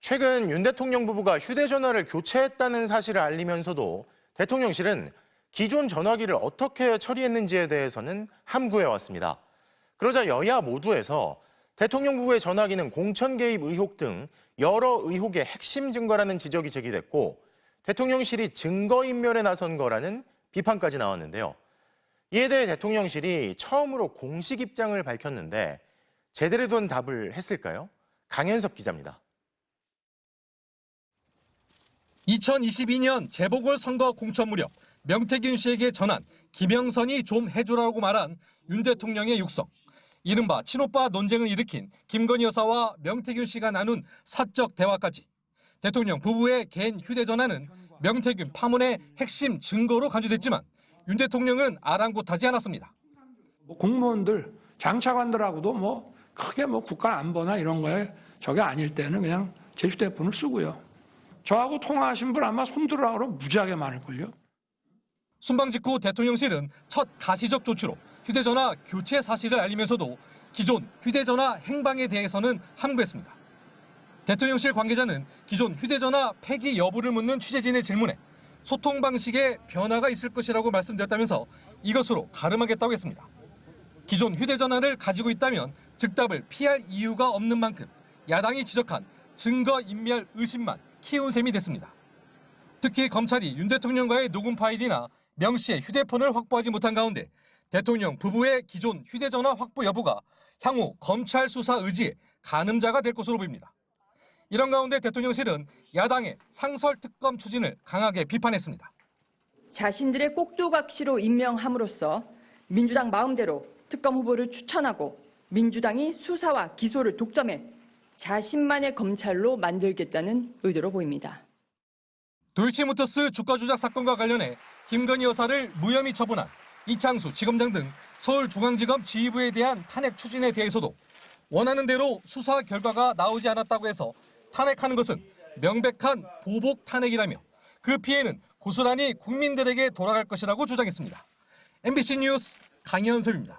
최근 윤 대통령 부부가 휴대전화를 교체했다는 사실을 알리면서도 대통령실은 기존 전화기를 어떻게 처리했는지에 대해서는 함구해왔습니다. 그러자 여야 모두에서 대통령 부부의 전화기는 공천 개입 의혹 등 여러 의혹의 핵심 증거라는 지적이 제기됐고 대통령실이 증거인멸에 나선 거라는 비판까지 나왔는데요. 이에 대해 대통령실이 처음으로 공식 입장을 밝혔는데 제대로 된 답을 했을까요? 강현섭 기자입니다. 2022년 재보궐선거 공천 무렵 명태균 씨에게 전한 김영선이 좀 해주라고 말한 윤 대통령의 육성. 이른바 친오빠 논쟁을 일으킨 김건희 여사와 명태균 씨가 나눈 사적 대화까지. 대통령 부부의 개인 휴대전화는 명태균 파문의 핵심 증거로 간주됐지만 윤 대통령은 아랑곳하지 않았습니다. 공무원들, 장차관들하고도 크게 국가 안보나 이런 거에 저게 아닐 때는 그냥 제 휴대폰을 쓰고요. 저하고 통화하신 분 아마 손들어라고 무지하게 많을걸요. 순방 직후 대통령실은 첫 가시적 조치로 휴대전화 교체 사실을 알리면서도 기존 휴대전화 행방에 대해서는 함구했습니다. 대통령실 관계자는 기존 휴대전화 폐기 여부를 묻는 취재진의 질문에 소통 방식에 변화가 있을 것이라고 말씀드렸다면서 이것으로 가름하겠다고 했습니다. 기존 휴대전화를 가지고 있다면 즉답을 피할 이유가 없는 만큼 야당이 지적한 증거인멸 의심만 키운 셈이 됐습니다. 특히 검찰이 윤 대통령과의 녹음 파일이나 명 씨의 휴대폰을 확보하지 못한 가운데 대통령 부부의 기존 휴대전화 확보 여부가 향후 검찰 수사 의지의 가늠자가 될 것으로 보입니다. 이런 가운데 대통령실은 야당의 상설특검 추진을 강하게 비판했습니다. 자신들의 꼭두각시로 임명함으로써 민주당 마음대로 특검 후보를 추천하고 민주당이 수사와 기소를 독점해 자신만의 검찰로 만들겠다는 의도로 보입니다. 도이치모터스 주가 조작 사건과 관련해 김건희 여사를 무혐의 처분한 이창수 지검장 등 서울중앙지검 지휘부에 대한 탄핵 추진에 대해서도 원하는 대로 수사 결과가 나오지 않았다고 해서 탄핵하는 것은 명백한 보복 탄핵이라며 그 피해는 고스란히 국민들에게 돌아갈 것이라고 주장했습니다. MBC 뉴스 강현섭입니다.